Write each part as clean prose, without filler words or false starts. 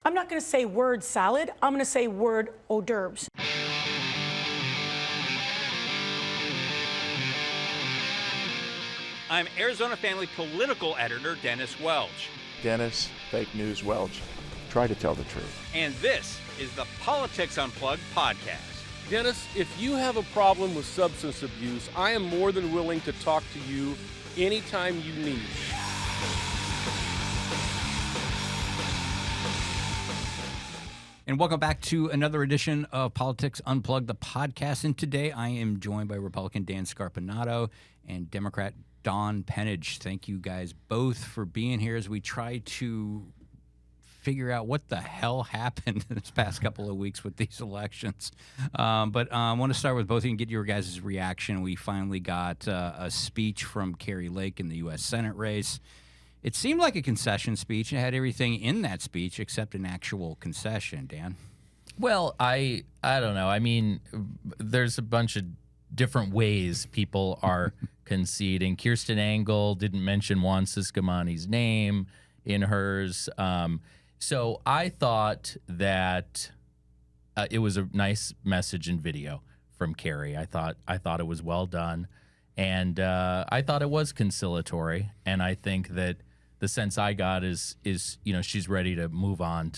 I'm not going to say word salad. I'm going to say word hors d'oeuvres. I'm Arizona Family political editor Dennis Welch. Dennis, fake news Welch. Try to tell the truth. And this is the Politics Unplugged podcast. Dennis, if you have a problem with substance abuse, I am more than willing to talk to you anytime you need. And welcome back to another edition of Politics Unplugged, the podcast. And today I am joined by Republican Dan Scarpinato and Democrat Don Penich. Thank you guys both for being here as we try to figure out what the hell happened this past couple of weeks with these elections. But I want to start with both of you and get your guys' reaction. We finally got a speech from Kari Lake in the U.S. Senate race. It seemed like a concession speech. It had everything in that speech except an actual concession, Dan. Well, I don't know. I mean, there's a bunch of different ways people are conceding. Kirsten Angle didn't mention Juan Ciscomani's name in hers. So I thought that it was a nice message and video from Kari. I thought it was well done, and I thought it was conciliatory. And I think that the sense I got is she's ready to move on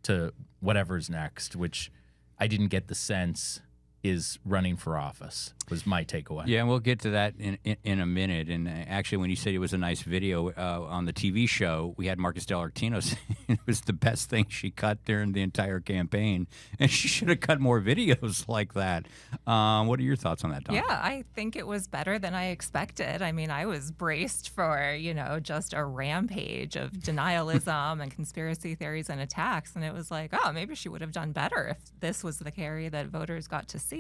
to whatever's next, which I didn't get the sense is running for office, was my takeaway. Yeah, and we'll get to that in a minute. And actually, when you said it was a nice video on the TV show, we had Marcus Dellartino say it was the best thing she cut during the entire campaign, and she should have cut more videos like that. What are your thoughts on that, Tom? Yeah, I think it was better than I expected. I mean, I was braced for, just a rampage of denialism and conspiracy theories and attacks, and it was like, oh, maybe she would have done better if this was the Kari that voters got to see.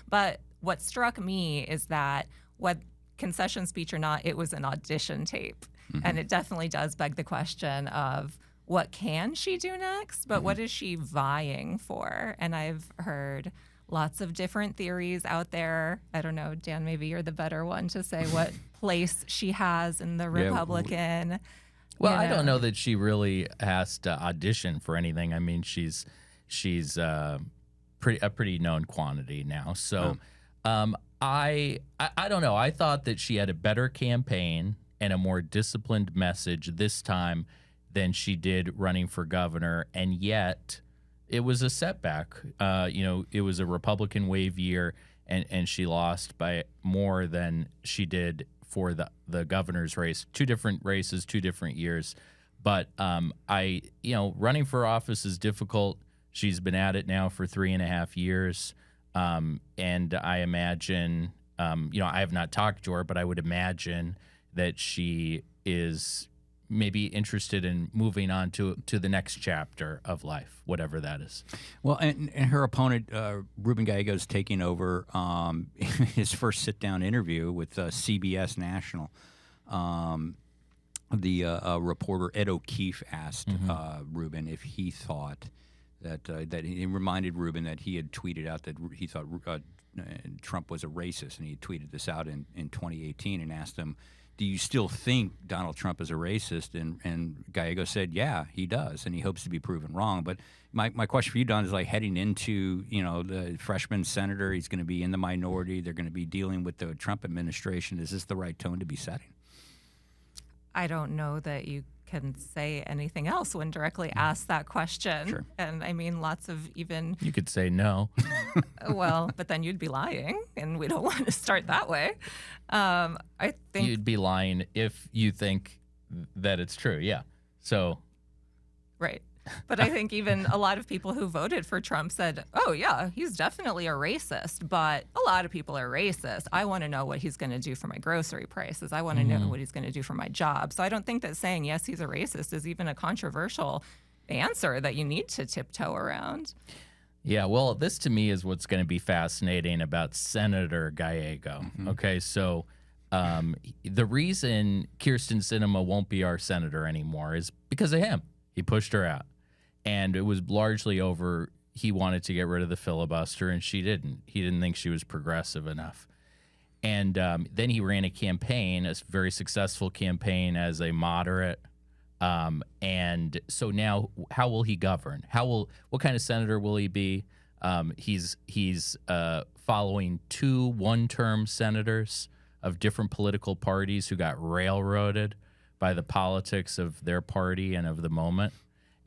But what struck me is that, what concession speech or not, it was an audition tape. Mm-hmm. And it definitely does beg the question of what can she do next, but what is she vying for? And I've heard lots of different theories out there. I don't know, Dan, maybe you're the better one to say what place she has in the Republican. Well, I don't know that she really has to audition for anything. I mean, she's a pretty known quantity now. So I don't know. I thought that she had a better campaign and a more disciplined message this time than she did running for governor, and yet it was a setback. It was a Republican wave year, and she lost by more than she did for the governor's race. Two different races, 2 different years. But running for office is difficult. She's been at it now for 3.5 years, and I imagine, I have not talked to her, but I would imagine that she is maybe interested in moving on to the next chapter of life, whatever that is. Well, and her opponent, Ruben Gallegos, taking over his first sit-down interview with CBS National. The reporter Ed O'Keefe asked Ruben if he thought that he reminded Ruben that he had tweeted out that he thought Trump was a racist, and he had tweeted this out in 2018 and asked him, do you still think Donald Trump is a racist? And Gallegos said, yeah, he does, and he hopes to be proven wrong. But my question for you, Don, is like heading into, the freshman senator, he's going to be in the minority, they're going to be dealing with the Trump administration. Is this the right tone to be setting? I don't know that you can say anything else when directly asked that question. Sure. And I mean, lots of even... You could say no. Well, but then you'd be lying, and we don't want to start that way. I think... You'd be lying if you think that it's true, yeah. So... Right. But I think even a lot of people who voted for Trump said, oh, yeah, he's definitely a racist, but a lot of people are racist. I want to know what he's going to do for my grocery prices. I want to know what he's going to do for my job. So I don't think that saying, yes, he's a racist is even a controversial answer that you need to tiptoe around. Yeah, well, this to me is what's going to be fascinating about Senator Gallego. Okay, so the reason Kyrsten Sinema won't be our senator anymore is because of him. He pushed her out. And it was largely over, he wanted to get rid of the filibuster, and she didn't. He didn't think she was progressive enough. And then he ran a campaign, a very successful campaign as a moderate, And so now, how will he govern? What kind of senator will he be? He's following two one-term senators of different political parties who got railroaded by the politics of their party and of the moment.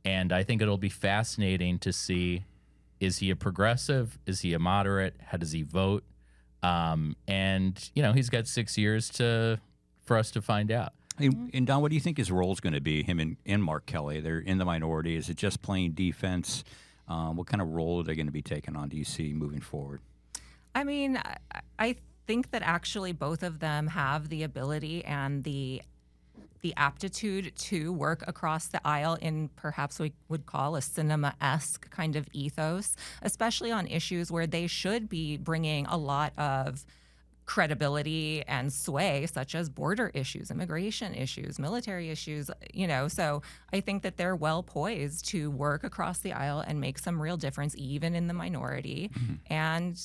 And I think it'll be fascinating to see, is he a progressive? Is he a moderate? How does he vote? And, he's got 6 years for us to find out. And Don, what do you think his role is going to be, him and Mark Kelly? They're in the minority. Is it just playing defense? What kind of role are they going to be taking on, do you see, moving forward? I mean, I think that actually both of them have the ability and the aptitude to work across the aisle in perhaps we would call a cinema-esque kind of ethos, especially on issues where they should be bringing a lot of credibility and sway, such as border issues, immigration issues, military issues, So I think that they're well poised to work across the aisle and make some real difference, even in the minority. And,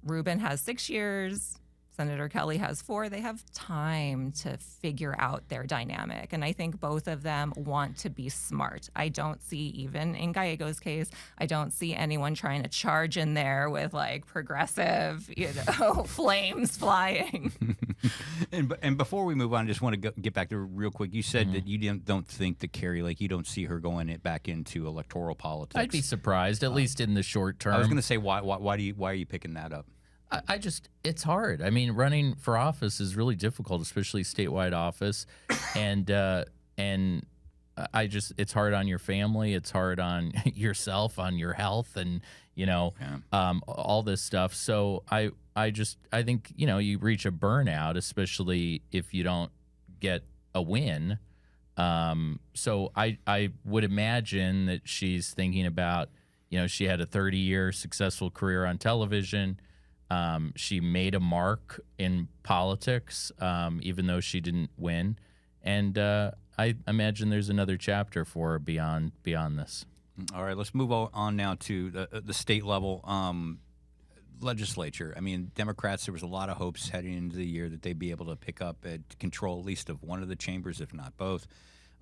Rubin has 6 years. Senator Kelly has 4. They have time to figure out their dynamic. And I think both of them want to be smart. I don't see, even in Gallego's case, I don't see anyone trying to charge in there with progressive, flames flying. And before we move on, I just want to get back to real quick. You said that you don't think that Carrie, you don't see her going back into electoral politics. I'd be surprised, at least in the short term. I was going to say, why are you picking that up? It's hard. I mean, running for office is really difficult, especially statewide office. And it's hard on your family. It's hard on yourself, on your health, and, all this stuff. So I think, you reach a burnout, especially if you don't get a win. So I would imagine that she's thinking about, she had a 30-year successful career on television. She made a mark in politics, even though she didn't win. And I imagine there's another chapter for her beyond this. All right, let's move on now to the state level legislature. I mean, Democrats, there was a lot of hopes heading into the year that they'd be able to pick up and control at least of one of the chambers, if not both.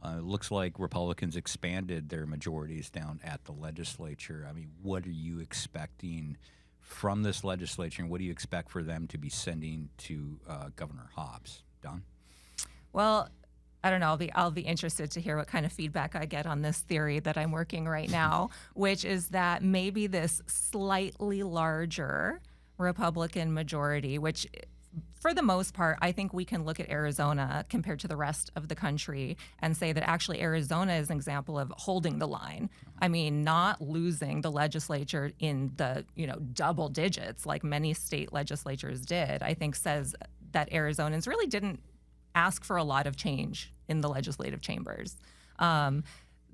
It looks like Republicans expanded their majorities down at the legislature. I mean, what are you expecting from this legislature, and what do you expect for them to be sending to Governor Hobbs? Don? Well, I don't know. I'll be interested to hear what kind of feedback I get on this theory that I'm working right now, which is that maybe this slightly larger Republican majority, which for the most part, I think we can look at Arizona compared to the rest of the country and say that actually Arizona is an example of holding the line. I mean, not losing the legislature in the, double digits like many state legislatures did, I think says that Arizonans really didn't ask for a lot of change in the legislative chambers.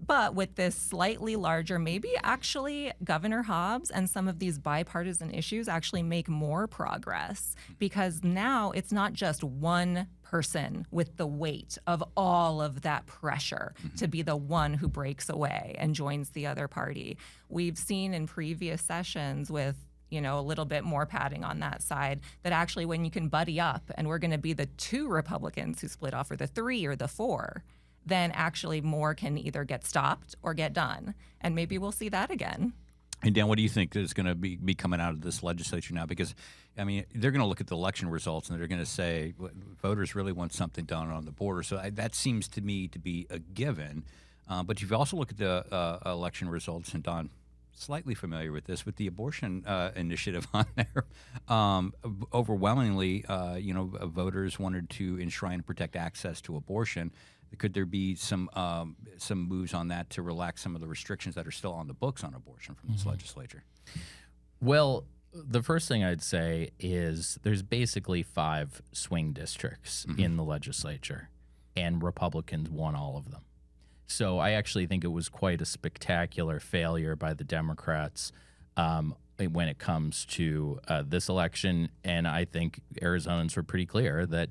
But with this slightly larger, maybe actually Governor Hobbs and some of these bipartisan issues actually make more progress, because now it's not just one person with the weight of all of that pressure to be the one who breaks away and joins the other party. We've seen in previous sessions with a little bit more padding on that side, that actually when you can buddy up and we're going to be the 2 Republicans who split off, or the 3 or the 4, then actually more can either get stopped or get done. And maybe we'll see that again. And Dan, what do you think is going to be coming out of this legislature now? Because, I mean, they're going to look at the election results and they're going to say voters really want something done on the border. So that seems to me to be a given. But you've also looked at the election results, and Don, slightly familiar with this, with the abortion initiative on there. Overwhelmingly, voters wanted to enshrine and protect access to abortion. Could there be some moves on that to relax some of the restrictions that are still on the books on abortion from this legislature? Well, the first thing I'd say is there's basically 5 swing districts in the legislature, and Republicans won all of them. So I actually think it was quite a spectacular failure by the Democrats when it comes to this election. And I think Arizonans were pretty clear that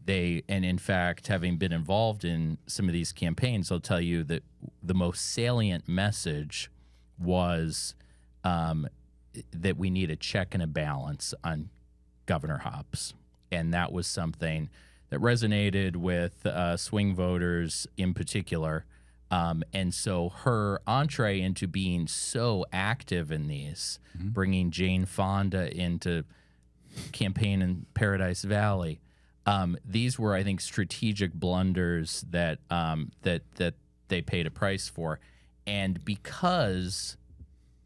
and in fact, having been involved in some of these campaigns, I'll tell you that the most salient message was that we need a check and a balance on Governor Hobbs. And that was something that resonated with swing voters in particular. And so her entree into being so active in these, bringing Jane Fonda into campaign in Paradise Valley, these were, I think, strategic blunders that that they paid a price for. And because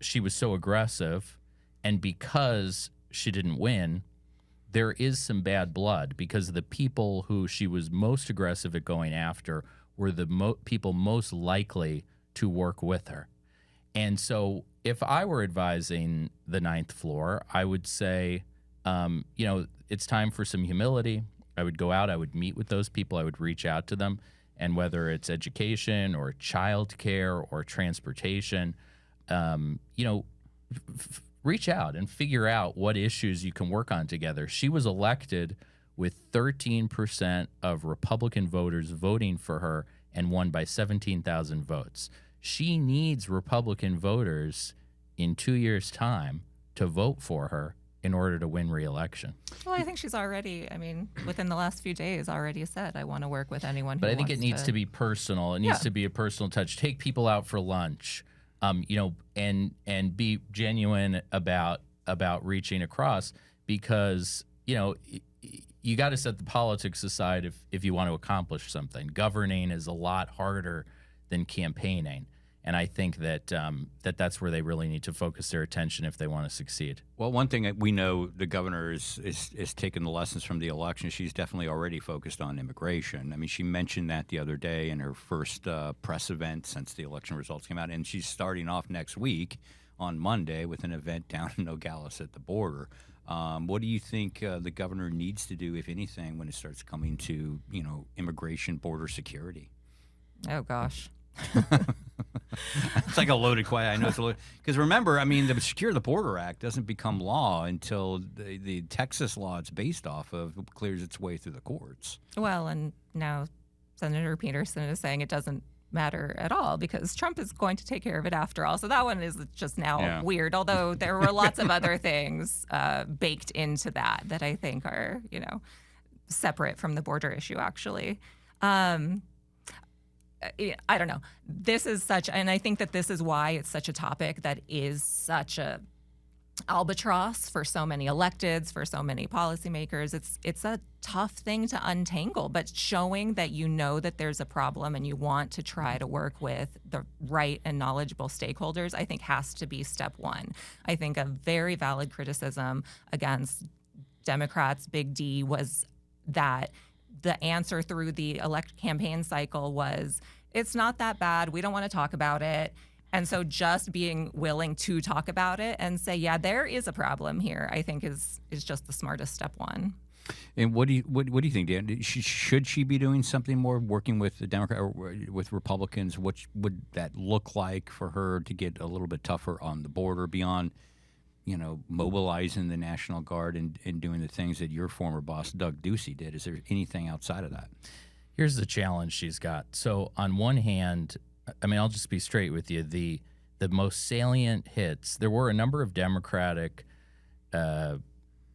she was so aggressive and because she didn't win, there is some bad blood because the people who she was most aggressive at going after were the people most likely to work with her. And so if I were advising the ninth floor, I would say, it's time for some humility. I would go out, I would meet with those people, I would reach out to them. And whether it's education or childcare or transportation, reach out and figure out what issues you can work on together. She was elected with 13% of Republican voters voting for her and won by 17,000 votes. She needs Republican voters in 2 years' time to vote for her in order to win re-election. Well, I think she's already, within the last few days, already said, I want to work with anyone who But I think wants it needs to be personal. It needs to be a personal touch. Take people out for lunch, and be genuine about reaching across because, you got to set the politics aside if you want to accomplish something. Governing is a lot harder than campaigning. And I think that that's where they really need to focus their attention if they want to succeed. Well, one thing that we know the governor is taking the lessons from the election. She's definitely already focused on immigration. I mean, she mentioned that the other day in her first press event since the election results came out. And she's starting off next week on Monday with an event down in Nogales at the border. What do you think the governor needs to do, if anything, when it starts coming to, immigration, border security? Oh, gosh. It's like a loaded question. I know it's a loaded, because remember, the Secure the Border Act doesn't become law until the Texas law it's based off of clears its way through the courts. Well, and now Senator Peterson is saying it doesn't matter at all because Trump is going to take care of it after all. So that one is just now weird, although there were lots of other things baked into that I think are, separate from the border issue, actually. I don't know. This is and I think that this is why it's such a topic that is such a albatross for so many electeds, for so many policymakers. It's a tough thing to untangle, but showing that that there's a problem and you want to try to work with the right and knowledgeable stakeholders, I think has to be step one. I think a very valid criticism against Democrats, Big D, was that the answer through the campaign cycle was, it's not that bad. We don't want to talk about it. And so just being willing to talk about it and say, yeah, there is a problem here, I think is just the smartest step one. And what do you think, Dan? Should she be doing something more, working with the Democrat or with Republicans? What would that look like for her to get a little bit tougher on the border beyond, mobilizing the National Guard and doing the things that your former boss, Doug Ducey, did? Is there anything outside of that? Here's the challenge she's got. So on one hand, I'll just be straight with you. The most salient hits, there were a number of Democratic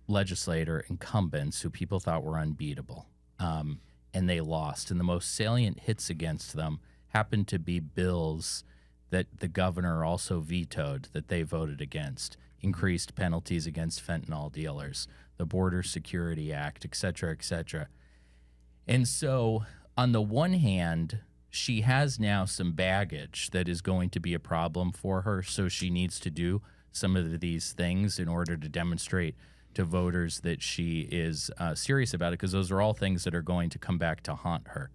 legislator incumbents who people thought were unbeatable, and they lost. And the most salient hits against them happened to be bills that the governor also vetoed that they voted against. Increased penalties against fentanyl dealers, the Border Security Act, et cetera, et cetera. And so on the one hand, she has now some baggage that is going to be a problem for her, so she needs to do some of these things in order to demonstrate to voters that she is serious about it, because those are all things that are going to come back to haunt her.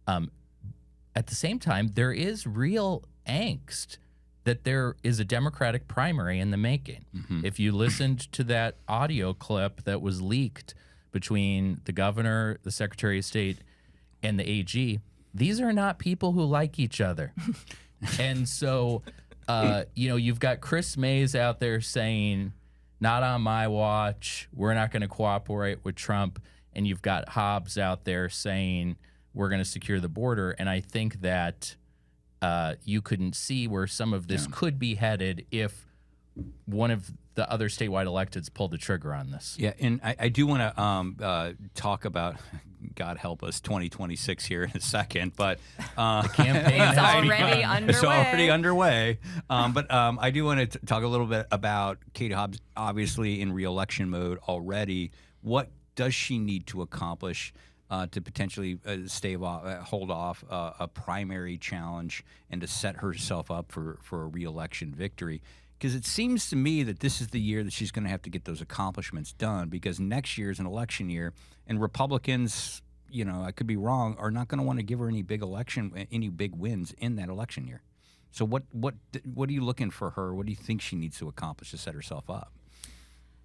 At the same time, there is real angst that there is a Democratic primary in the making. Mm-hmm. If you listened to that audio clip that was leaked between the governor, the Secretary of State, and the AG, these are not people who like each other. And so, you've got Chris Mays out there saying, not on my watch, we're not going to cooperate with Trump. And you've got Hobbs out there saying, we're going to secure the border. And I think that you couldn't see where some of this could be headed if one of the other statewide electeds pulled the trigger on this. Yeah, and I do want to talk about, God help us, 2026 here in a second, but The campaign It's has already begun. underway. it's already underway. But I do want to talk a little bit about Katie Hobbs, obviously in re-election mode already. What does she need to accomplish to potentially hold off a primary challenge and to set herself up for a re-election victory? Because it seems to me that this is the year that she's going to have to get those accomplishments done, because next year is an election year, and Republicans, I could be wrong, are not going to want to give her any big wins in that election year. So what are you looking for her? What do you think she needs to accomplish to set herself up?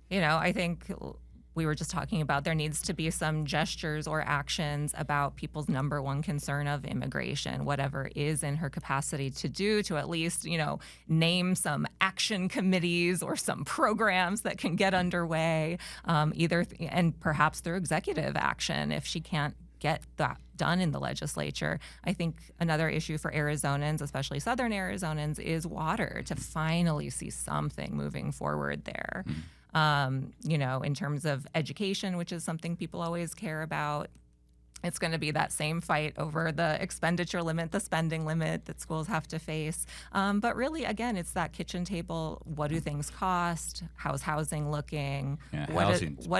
I think we were just talking about there needs to be some gestures or actions about people's number one concern of immigration, whatever is in her capacity to do, to at least, name some action committees or some programs that can get underway, and perhaps through executive action if she can't get that done in the legislature. I think another issue for Arizonans, especially Southern Arizonans, is water, to finally see something moving forward there. In terms of education, which is something people always care about, it's going to be that same fight over the expenditure limit, the spending limit that schools have to face. But really, again, it's that kitchen table. What do things cost? How's housing looking? Yeah, what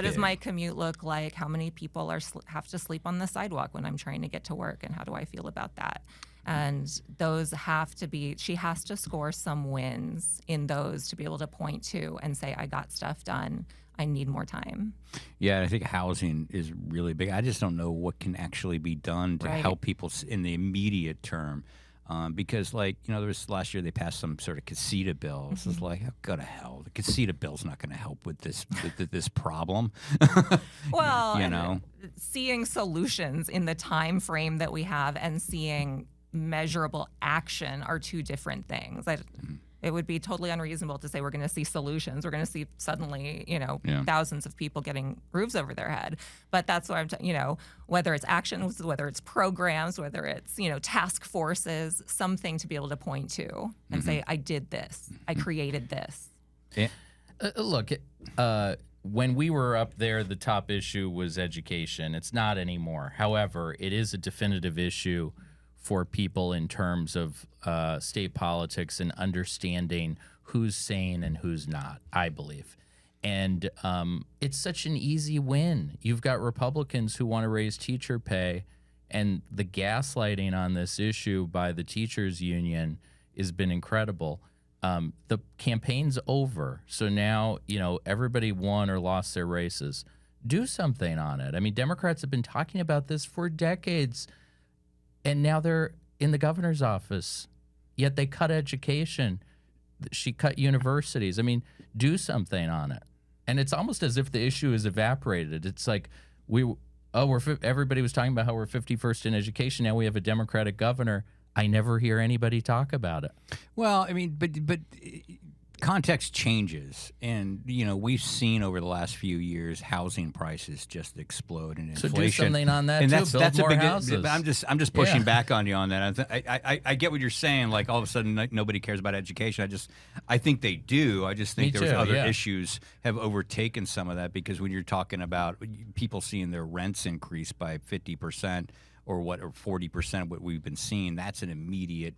does big. my commute look like? How many people have to sleep on the sidewalk when I'm trying to get to work? And how do I feel about that? And those have to be, she has to score some wins in those to be able to point to and say, I got stuff done. I need more time. Yeah, I think housing is really big. I just don't know what can actually be done to Right. help people in the immediate term. Because, there was last year they passed some sort of casita bill. It's just like, oh, go to hell. The casita bill's not going to help with this problem. Well, and seeing solutions in the time frame that we have and seeing measurable action are two different things. It would be totally unreasonable to say we're going to see solutions. We're going to see suddenly, thousands of people getting roofs over their head. But that's what whether it's actions, whether it's programs, whether it's, task forces, something to be able to point to and say, I did this. I created this. Yeah. Look, when we were up there, the top issue was education. It's not anymore. However, it is a definitive issue for people in terms of state politics and understanding who's sane and who's not, I believe. And it's such an easy win. You've got Republicans who want to raise teacher pay, and the gaslighting on this issue by the teachers union has been incredible. The campaign's over, so now, everybody won or lost their races. Do something on it. I mean, Democrats have been talking about this for decades, and now they're in the governor's office, yet they cut education. She cut universities. I mean, do something on it. And it's almost as if the issue is evaporated. It's like everybody was talking about how we're 51st in education. Now we have a Democratic governor. I never hear anybody talk about it. Well, I mean, but context changes, and we've seen over the last few years housing prices just explode and So inflation. do something on that and too. that's Build a more big. houses. I'm just pushing Yeah. back on you on that. I get what you're saying. Like all of a sudden, nobody cares about education. I think they do. I just think Me there's too, other yeah. issues have overtaken some of that, because when you're talking about people seeing their rents increase by 50%. Or 40% of what we've been seeing, that's an immediate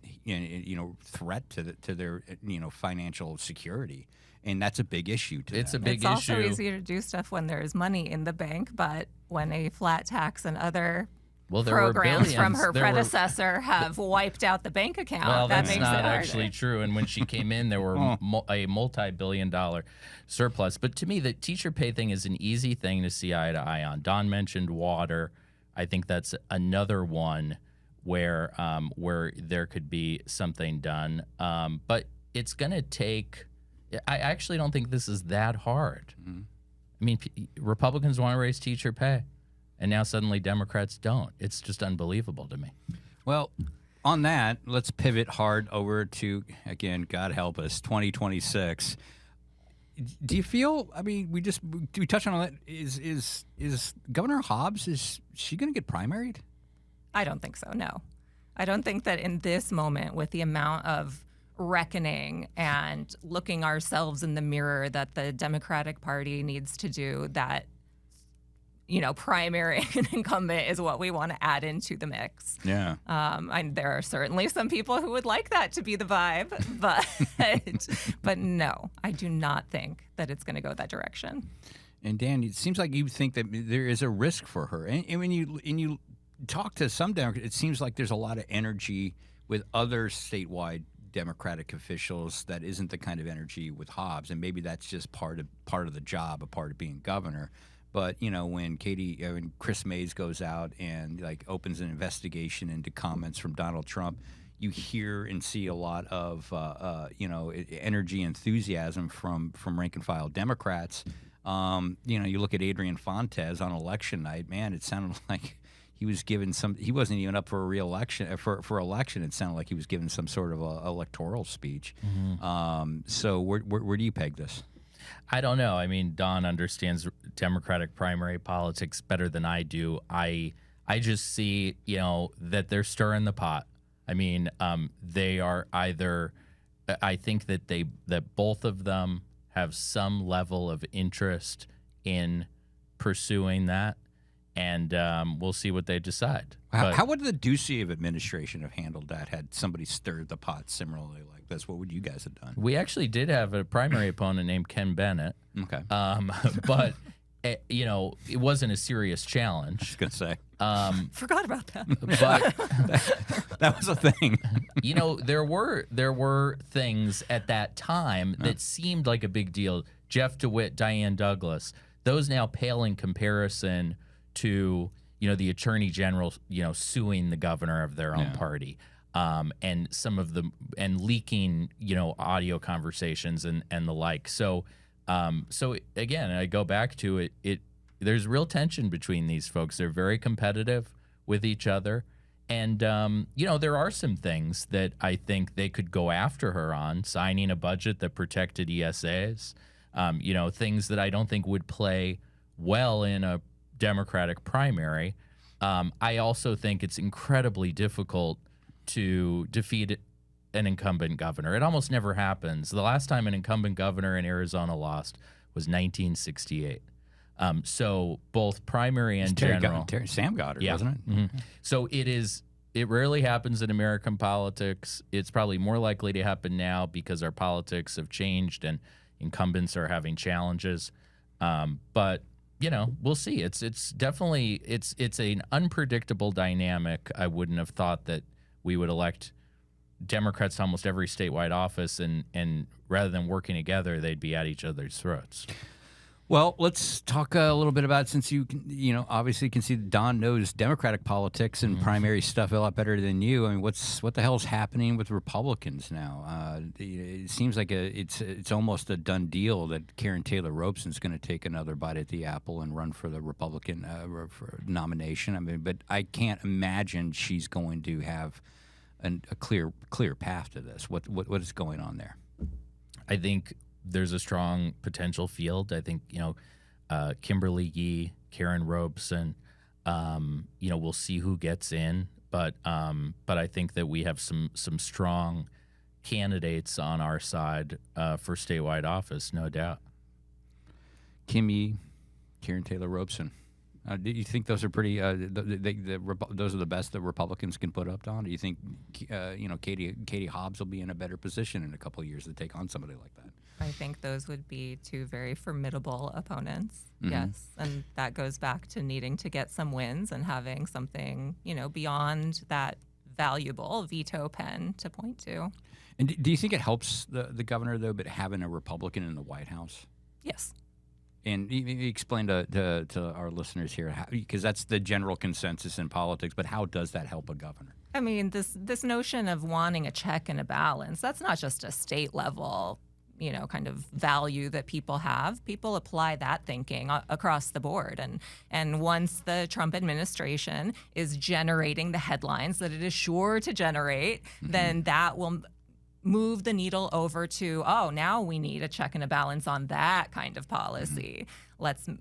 threat to their financial security, and that's a big issue to It's them. a big It's also issue. easier to do stuff when there's money in the bank, but when a flat tax and other Well, there were programs from billions. her There were- predecessor have wiped out the bank account, Well, that that's makes not it harder. actually true. And when she came in, there were a multi-billion-dollar surplus. But to me, the teacher pay thing is an easy thing to see eye to eye on. Don mentioned water. I think that's another one where there could be something done. But it's going to take. I actually don't think this is that hard. Mm-hmm. I mean, Republicans want to raise teacher pay, and now suddenly Democrats don't. It's just unbelievable to me. Well, on that, let's pivot hard over to, again, God help us, 2026. Do you feel? I mean, we touched on that. Is Governor Hobbs, is she going to get primaried? I don't think so, no. I don't think that in this moment, with the amount of reckoning and looking ourselves in the mirror that the Democratic Party needs to do, that primary and incumbent is what we want to add into the mix. Yeah. And there are certainly some people who would like that to be the vibe, but no, I do not think that it's going to go that direction. And Dan, it seems like you think that there is a risk for her. And when you talk to some Democrats, it seems like there's a lot of energy with other statewide Democratic officials that isn't the kind of energy with Hobbs. And maybe that's just part of the job, a part of being governor. But when when Chris Mays goes out and opens an investigation into comments from Donald Trump, you hear and see a lot of energy, enthusiasm from rank and file Democrats. You look at Adrian Fontes on election night. Man, it sounded like he was given some. He wasn't even up for a re-election. For election, it sounded like he was given some sort of a electoral speech. Mm-hmm. So where do you peg this? I don't know. I mean, Don understands Democratic primary politics better than I do. I just see, that they're stirring the pot. I mean, they are either. I think that both of them have some level of interest in pursuing that, and we'll see what they decide. How would the Ducey administration have handled that had somebody stirred the pot similarly like this? What would you guys have done? We actually did have a primary opponent named Ken Bennett. Okay. But, it wasn't a serious challenge. I was going to say. Forgot about that. But that was a thing. There were things at that time that seemed like a big deal. Jeff DeWitt, Diane Douglas, those now pale in comparison to the attorney general suing the governor of their own party, and some of and leaking audio conversations and the like. So again, I go back to it. There's real tension between these folks. They're very competitive with each other. And, there are some things that I think they could go after her on, signing a budget that protected ESAs, things that I don't think would play well in a Democratic primary. I also think it's incredibly difficult to defeat an incumbent governor. It almost never happens. The last time an incumbent governor in Arizona lost was 1968. So both primary and general. Sam Goddard, wasn't it? Mm-hmm. So it rarely happens in American politics. It's probably more likely to happen now because our politics have changed and incumbents are having challenges. But we'll see. It's definitely it's an unpredictable dynamic. I wouldn't have thought that we would elect Democrats to almost every statewide office, and rather than working together, they'd be at each other's throats. Well, let's talk a little bit about, since you obviously can see that Don knows Democratic politics and primary stuff a lot better than you. I mean, what the hell's happening with Republicans now? It seems like it's almost a done deal that Karen Taylor Robeson's going to take another bite at the apple and run for the Republican for nomination. I mean, but I can't imagine she's going to have a clear path to this. What is going on there? I think there's a strong potential field. I think, Kimberly Yee, Karen Robeson, we'll see who gets in, but I think that we have some strong candidates on our side for statewide office, no doubt. Kim Yee, Karen Taylor Robeson. Do you think those are pretty? Those are the best that Republicans can put up, Don? Do you think, Katie Hobbs will be in a better position in a couple of years to take on somebody like that? I think those would be two very formidable opponents. Mm-hmm. Yes, and that goes back to needing to get some wins and having something, beyond that valuable veto pen to point to. And do you think it helps the governor, though, but having a Republican in the White House? Yes. And explain to our listeners here, because that's the general consensus in politics, but how does that help a governor? I mean, this notion of wanting a check and a balance, that's not just a state level, kind of value that people have. People apply that thinking across the board. And once the Trump administration is generating the headlines that it is sure to generate, then that will move the needle over to, oh, now we need a check and a balance on that kind of policy.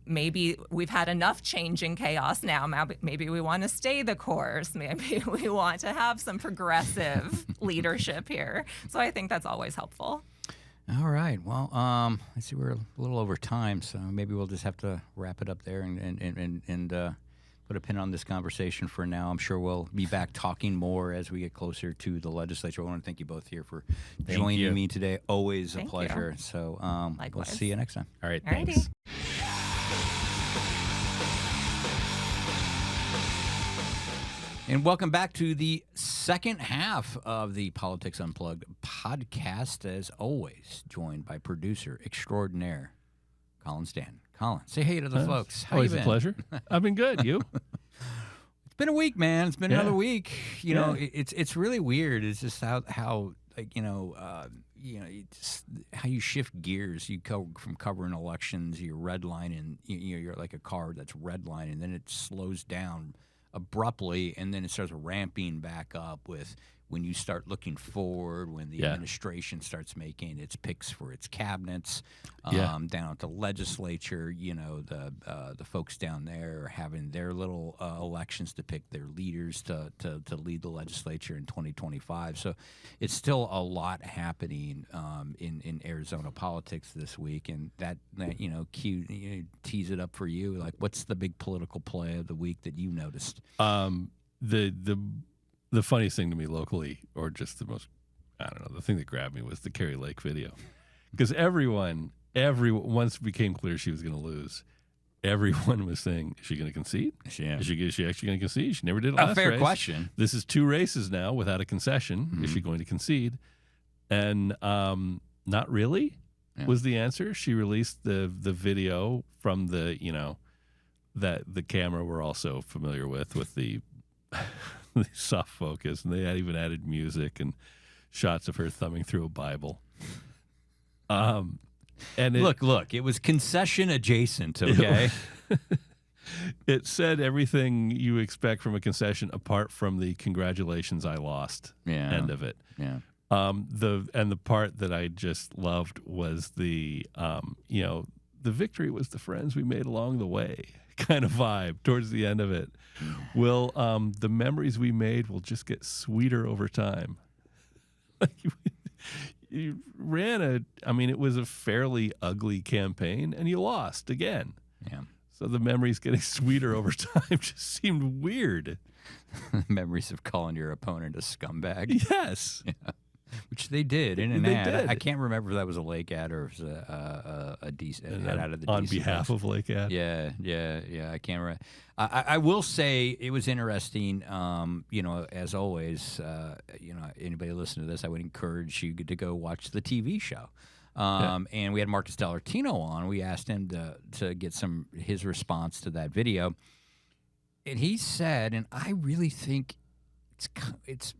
Maybe we've had enough changing chaos now. Maybe we want to stay the course. Maybe we want to have some progressive leadership here. So I think that's always helpful. All right. Well, I see we're a little over time, so maybe we'll just have to wrap it up there and put a pin on this conversation for now. I'm sure we'll be back talking more as we get closer to the legislature. I want to thank you both here for joining me today. Always a pleasure. You. So we'll see you next time. All right. Alrighty. Thanks. And welcome back to the second half of the Politics Unplugged podcast. As always, joined by producer extraordinaire Colin Stanton. Colin, say hey to the folks. How always you been? A pleasure. I've been good. You? It's been a week, man. It's been another week. You know, it's really weird. It's just how like just how you shift gears. You go from covering elections, you're redlining. You're like a car that's redlining, then it slows down abruptly, and then it starts ramping back up with when you start looking forward, when the administration starts making its picks for its cabinets, down at the legislature, the folks down there are having their little elections to pick their leaders to lead the legislature in 2025. So it's still a lot happening in Arizona politics this week, and that tease it up for you. Like, what's the big political play of the week that you noticed? The funniest thing to me locally, or just the most, I don't know, the thing that grabbed me was the Carrie Lake video. Because everyone, once it became clear she was going to lose, everyone was saying, is she going to concede? Yeah. Is she actually going to concede? She never did last A fair race. question. This is 2 races now without a concession. Mm-hmm. Is she going to concede? And not really was the answer. She released the video from the, that the camera we're also familiar with the the soft focus, and they had even added music and shots of her thumbing through a Bible. And look, it was concession adjacent, okay? It said everything you expect from a concession apart from the congratulations I lost end of it. Yeah. The part that I just loved was the victory was the friends we made along the way kind of vibe towards the end of it. The memories we made will just get sweeter over time. You ran it was a fairly ugly campaign, and you lost again. Yeah. So the memories getting sweeter over time just seemed weird. Memories of calling your opponent a scumbag. Yes. Yeah. Which they did in an They ad. did. I can't remember if that was a Lake ad or if it was a decent ad out of the on DC behalf Post. of Lake ad. Yeah. I can't remember. I will say it was interesting. As always, anybody listening to this, I would encourage you to go watch the TV show. And we had Marcus Dellartino on. We asked him to get his response to that video, and he said, and I really think it's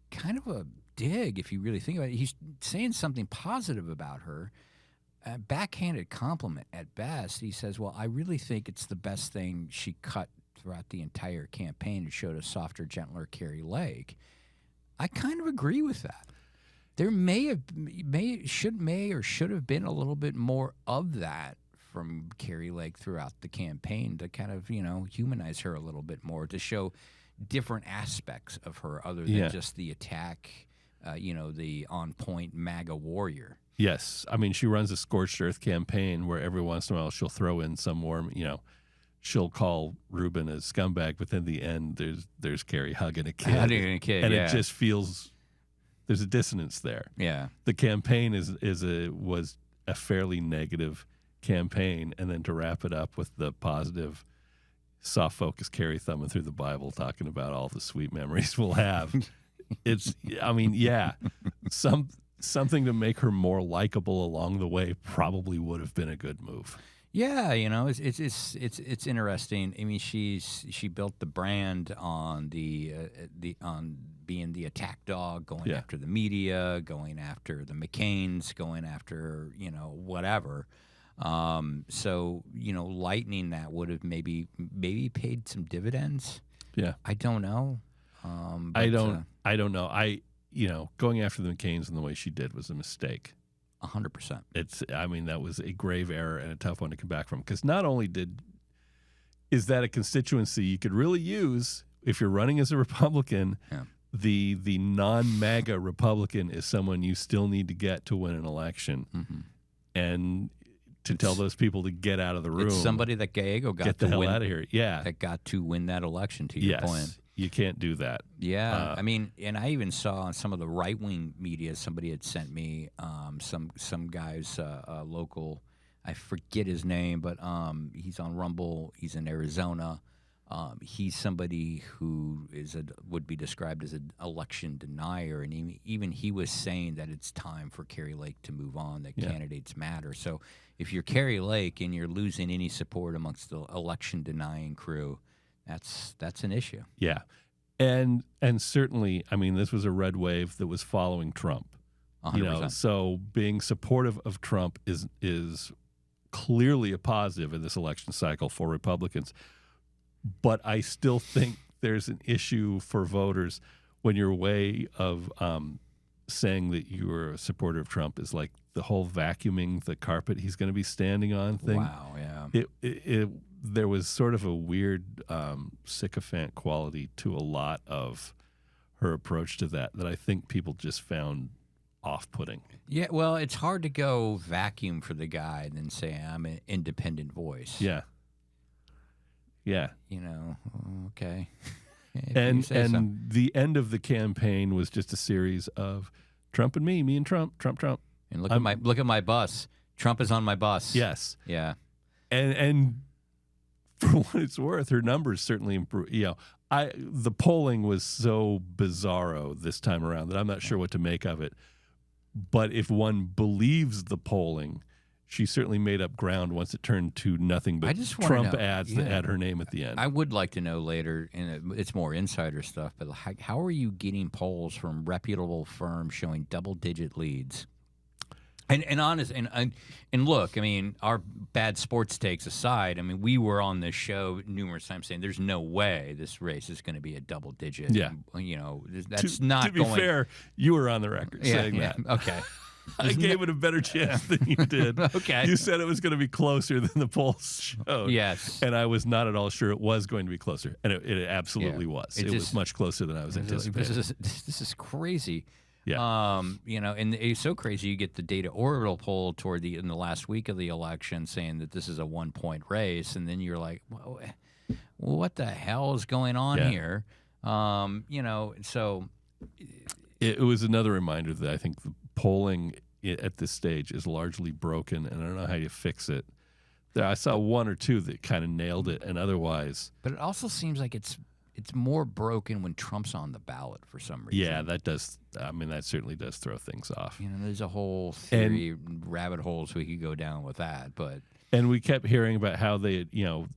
kind of a dig if you really think about it. He's saying something positive about her, a backhanded compliment at best. He says, well, I really think it's the best thing she cut throughout the entire campaign. It showed a softer, gentler Carrie Lake. I kind of agree with that. There should have been a little bit more of that from Carrie Lake throughout the campaign to kind of, humanize her a little bit more, to show different aspects of her other than just the attack, the on-point MAGA warrior. Yes. I mean, she runs a scorched earth campaign where every once in a while she'll throw in some warm, she'll call Rubin a scumbag, but then in the end there's Carrie hugging a kid. And it just feels there's a dissonance there. Yeah. The campaign was a fairly negative campaign, and then to wrap it up with the positive soft focus Carrie thumbing through the Bible talking about all the sweet memories we'll have. Something to make her more likable along the way probably would have been a good move. Yeah, it's interesting. I mean, she built the brand on on being the attack dog, going after the media, going after the McCains, going after whatever. So lightening that would have maybe paid some dividends. Yeah, I don't know. I don't know. going after the McCains in the way she did was a mistake. 100%. That was a grave error and a tough one to come back from, because not only is that a constituency you could really use if you're running as a Republican. Yeah. The non-MAGA Republican is someone you still need to get to win an election, and to tell those people to get out of the room. It's somebody that Gallego got get to the hell win, out of here. Yeah, that got to win that election. To your point. You can't do that. Yeah, and I even saw on some of the right-wing media, somebody had sent me some guy's local, I forget his name, but he's on Rumble. He's in Arizona. He's somebody who would be described as an election denier, and even he was saying that it's time for Kari Lake to move on, that candidates matter. So if you're Kari Lake and you're losing any support amongst the election denying crew, that's an issue. Yeah. And certainly, this was a red wave that was following Trump. 100%. So being supportive of Trump is clearly a positive in this election cycle for Republicans. But I still think there's an issue for voters when your way of saying that you're a supporter of Trump is like the whole vacuuming the carpet he's going to be standing on thing. Wow, yeah. There was sort of a weird sycophant quality to a lot of her approach to that I think people just found off-putting. Yeah, well, it's hard to go vacuum for the guy and then say I'm an independent voice. Yeah. Yeah. Okay. And the end of the campaign was just a series of Trump and me and Trump, Trump. And look at my bus. Trump is on my bus. Yes. Yeah. And for what it's worth, her numbers certainly improved. The polling was so bizarro this time around that I'm not sure what to make of it. But if one believes the polling, she certainly made up ground once it turned to nothing but Trump ads that had her name at the end. I would like to know later, and it's more insider stuff, but how are you getting polls from reputable firms showing double-digit leads? And honest, and look, our bad sports takes aside, we were on this show numerous times saying there's no way this race is going to be a double digit. Yeah. That's not to be fair, you were on the record saying that. Okay. I gave it a better chance than you did. Okay. You said it was going to be closer than the polls showed. Yes. And I was not at all sure it was going to be closer. And it absolutely was. It was much closer than I was anticipating. This is crazy. Yeah. And it's so crazy. You get the Data Orbital poll in the last week of the election saying that this is a 1-point race, and then you're like, well, what the hell is going on here? So it was another reminder that I think the polling at this stage is largely broken, and I don't know how you fix it. I saw one or two that kind of nailed it, and otherwise. But it also seems like it's more broken when Trump's on the ballot for some reason. Yeah, that does. That certainly does throw things off. There's a whole theory, rabbit holes we could go down with that. And we kept hearing about how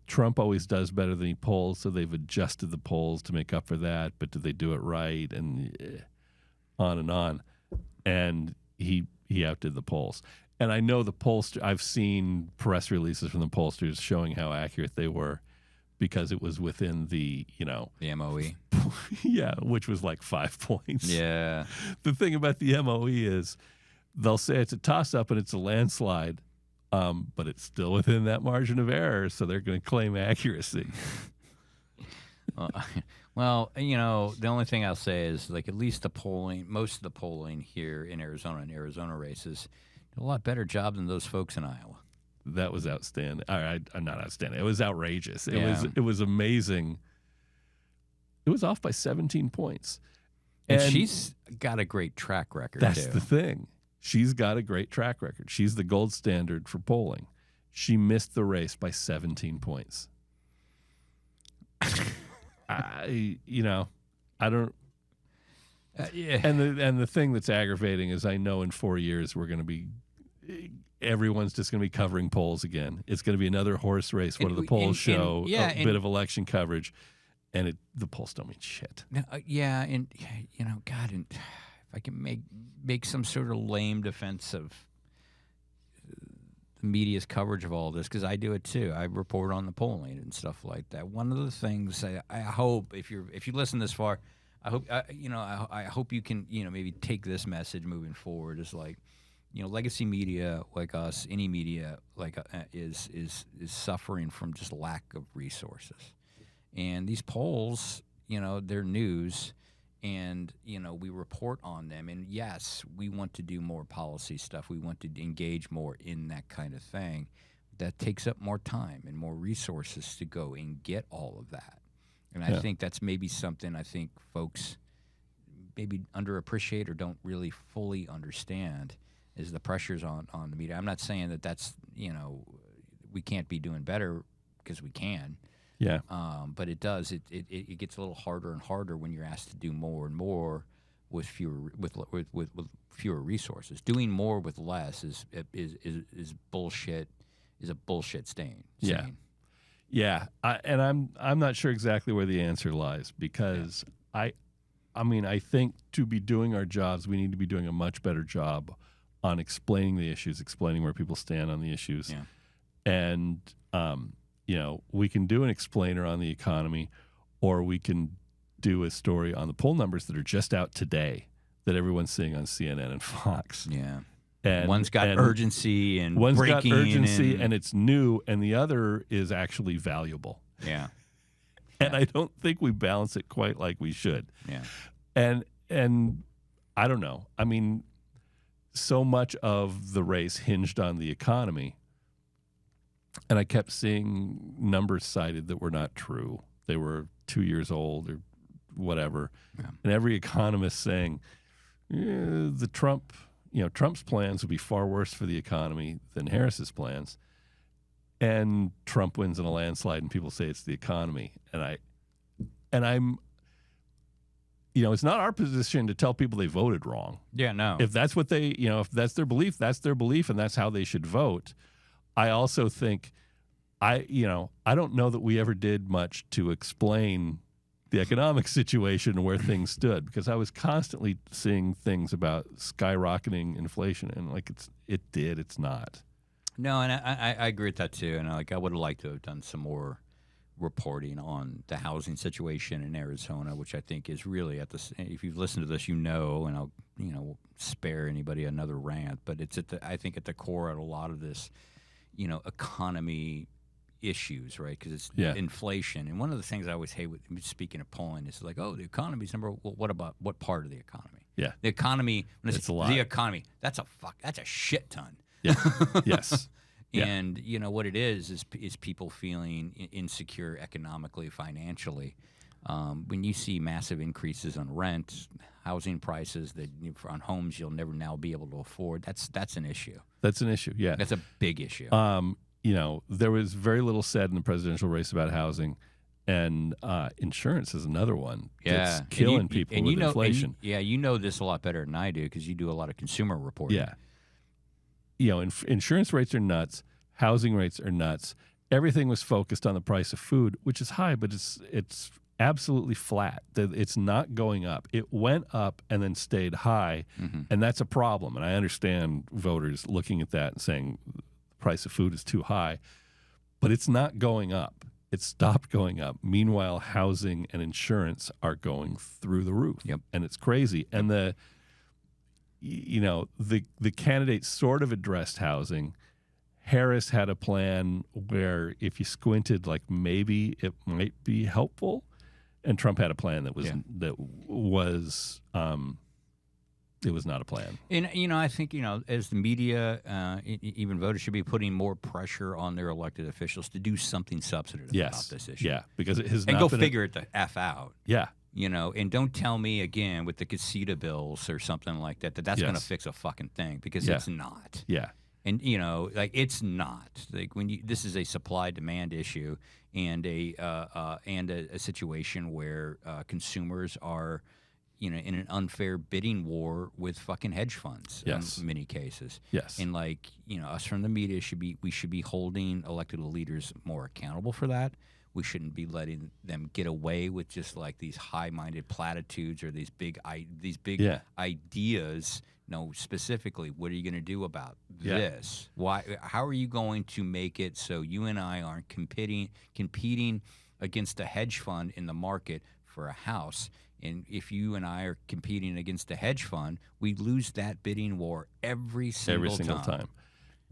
Trump always does better than he polls, so they've adjusted the polls to make up for that. But do they do it right? And on and on. And he outdid the polls. And I know the pollster. I've seen press releases from the pollsters showing how accurate they were, because it was within the the MOE. Yeah, which was like 5 points. Yeah. The thing about the MOE is they'll say it's a toss-up and it's a landslide, but it's still within that margin of error, so they're going to claim accuracy. Well, the only thing I'll say is, at least most of the polling here in Arizona and Arizona races did a lot better job than those folks in Iowa. That was outstanding. Not outstanding. It was outrageous. It was amazing. It was off by 17 points. And she's got a great track record, That's too. the thing. She's got a great track record. She's the gold standard for polling. She missed the race by 17 points. I don't. Yeah. And the thing that's aggravating is I know in 4 years we're going to be. Everyone's just going to be covering polls again. It's going to be another horse race. What do the polls show? A bit of election coverage, and the polls don't mean shit. God, and if I can make some sort of lame defense of the media's coverage of all this, because I do it too. I report on the polling and stuff like that. One of the things I hope, if you listen this far, I hope I hope you can maybe take this message moving forward is like, legacy media like us, any media like is suffering from just lack of resources, and these polls, they're news, and we report on them, and yes, we want to do more policy stuff, we want to engage more in that kind of thing. That takes up more time and more resources to go and get all of that. And I think that's maybe something I think folks maybe underappreciate or don't really fully understand is the pressures on the media. I'm not saying that that's, we can't be doing better, because we can. Yeah. But it does. It gets a little harder and harder when you're asked to do more and more with fewer fewer resources. Doing more with less is bullshit. Is a bullshit saying. Yeah, I'm not sure exactly where the answer lies, because I think to be doing our jobs, we need to be doing a much better job on explaining the issues, explaining where people stand on the issues, and we can do an explainer on the economy, or we can do a story on the poll numbers that are just out today that everyone's seeing on CNN and Fox. Yeah. And one's got urgency and one's breaking got urgency and it's new, and the other is actually valuable. Yeah. And I don't think we balance it quite like we should. Yeah. And I don't know. I mean, so much of the race hinged on the economy, and I kept seeing numbers cited that were not true. They were 2 years old or whatever. Yeah. And every economist saying Trump's plans would be far worse for the economy than Harris's plans. And Trump wins in a landslide, and people say it's the economy. And I'm, it's not our position to tell people they voted wrong. Yeah, no. If that's what they, if that's their belief, and that's how they should vote. I also think, I don't know that we ever did much to explain the economic situation and where things stood, because I was constantly seeing things about skyrocketing inflation, and it's not. No, and I agree with that too. And I would have liked to have done some more reporting on the housing situation in Arizona, which I think is really if you've listened to this, and I'll spare anybody another rant, but it's I think at the core of a lot of this, economy issues, right? Because it's inflation. And one of the things I always hate with speaking of polling is like, oh, the economy's number. Well, what about what part of the economy? Yeah, the economy. When it's a lot. The economy. That's a shit ton. Yeah. Yes. And what it is people feeling insecure economically, financially. When you see massive increases on rent, housing prices that on homes you'll never now be able to afford, that's an issue. That's an issue. Yeah, that's a big issue. There was very little said in the presidential race about housing, and insurance is another one that's killing people with inflation. You know this a lot better than I do, because you do a lot of consumer reporting. Yeah. Insurance rates are nuts. Housing rates are nuts. Everything was focused on the price of food, which is high, but it's absolutely flat. It's not going up. It went up and then stayed high, and that's a problem. And I understand voters looking at that and saying the price of food is too high, but it's not going up. It stopped going up. Meanwhile, housing and insurance are going through the roof, and it's crazy. And the candidates sort of addressed housing. Harris had a plan where if you squinted, maybe it might be helpful, and Trump had a plan that was it was not a plan. And I think as the media, even voters should be putting more pressure on their elected officials to do something substantive about this issue. Yeah, because it has and not go figure it the f out. Yeah. And don't tell me again with the casita bills or something like that that's going to fix a fucking thing, because it's not. Yeah. And it's not. This is a supply demand issue, and a situation where consumers are in an unfair bidding war with fucking hedge funds in many cases. Yes. And us from the media we should be holding elected leaders more accountable for that. We shouldn't be letting them get away with just these high-minded platitudes or these big ideas. No, specifically, what are you going to do about this? Why? How are you going to make it so you and I aren't competing against a hedge fund in the market for a house, And if you and I are competing against a hedge fund, we lose that bidding war every single time.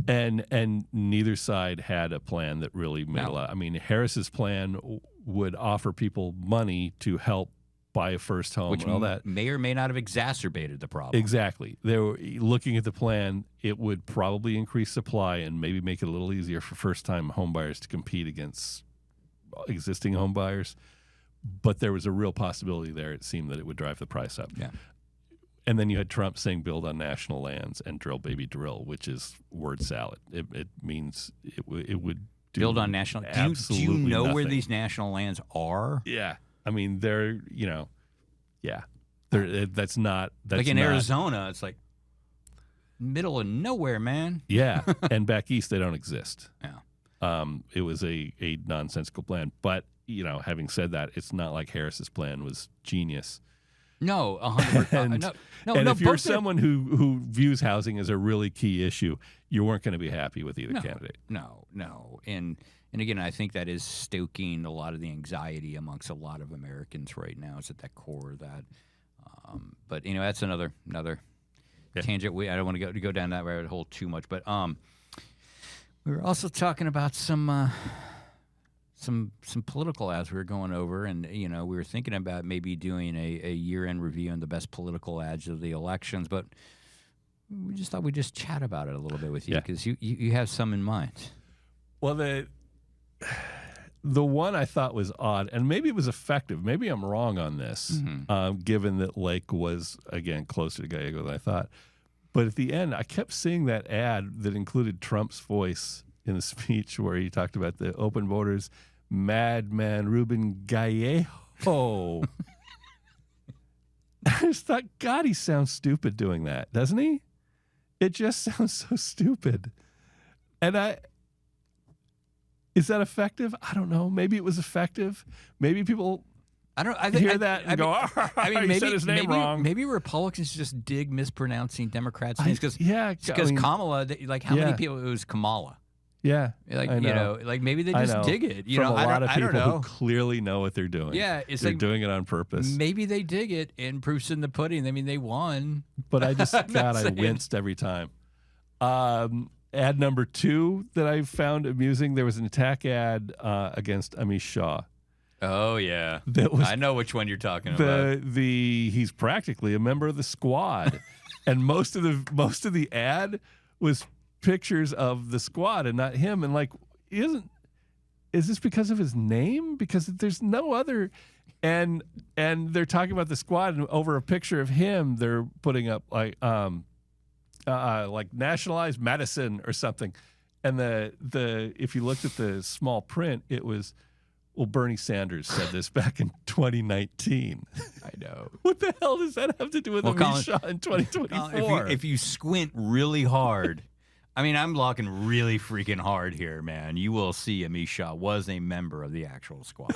And neither side had a plan that really made a lot. I mean, Harris's plan would offer people money to help buy a first home, which and all that may or may not have exacerbated the problem. Exactly. They were looking at the plan. It would probably increase supply and maybe make it a little easier for first-time home buyers to compete against existing home buyers. But there was a real possibility there. It seemed that it would drive the price up. Yeah. And then you had Trump saying build on national lands and drill, baby, drill, which is word salad. It means it would do build on national. Do you know nothing. where these national lands are? Yeah. I mean, they're, that's not. Like in Arizona, it's like middle of nowhere, man. Yeah. And back east, they don't exist. Yeah. It was a nonsensical plan. But, having said that, it's not like Harris's plan was genius. No, 100%. And if you're someone who views housing as a really key issue, you weren't going to be happy with either candidate. No. And again, I think that is stoking a lot of the anxiety amongst a lot of Americans right now. It's at that core of that. But that's another tangent. I don't want to go down that rabbit hole too much. But we were also talking about some political ads we were going over, and we were thinking about maybe doing a year-end review on the best political ads of the elections, but we just thought we'd just chat about it a little bit with you because you have some in mind. Well, the one I thought was odd, and maybe it was effective. Maybe I'm wrong on this, given that Lake was again closer to Gallego than I thought. But at the end, I kept seeing that ad that included Trump's voice in the speech where he talked about the open borders. Madman Ruben Gallego. I just thought, God, he sounds stupid doing that, doesn't he? It just sounds so stupid. And is that effective? I don't know. Maybe it was effective. Maybe people hear that and go, maybe, said his name wrong. Maybe Republicans just dig mispronouncing Democrats' names because Kamala, how many people, it was Kamala. Yeah, maybe they just dig it. From a lot of people who clearly know what they're doing. Yeah, they're doing it on purpose. Maybe they dig it, and proof's in the pudding. I mean, they won. But I just, I winced every time. Ad number 2 that I found amusing. There was an attack ad against Amish Shah. Oh yeah, I know which one you're talking about. He's practically a member of the squad, and most of the ad was pictures of the squad and not him. And is this because of his name? Because there's no other. And they're talking about the squad, and over a picture of him, they're putting up like nationalized medicine or something. And the if you looked at the small print, it was, well, Bernie Sanders said this back in 2019. I know. What the hell does that have to do with Amish Shah in 2024? If you squint really hard, I mean, I'm looking really freaking hard here, man. You will see Amish Shah was a member of the actual squad.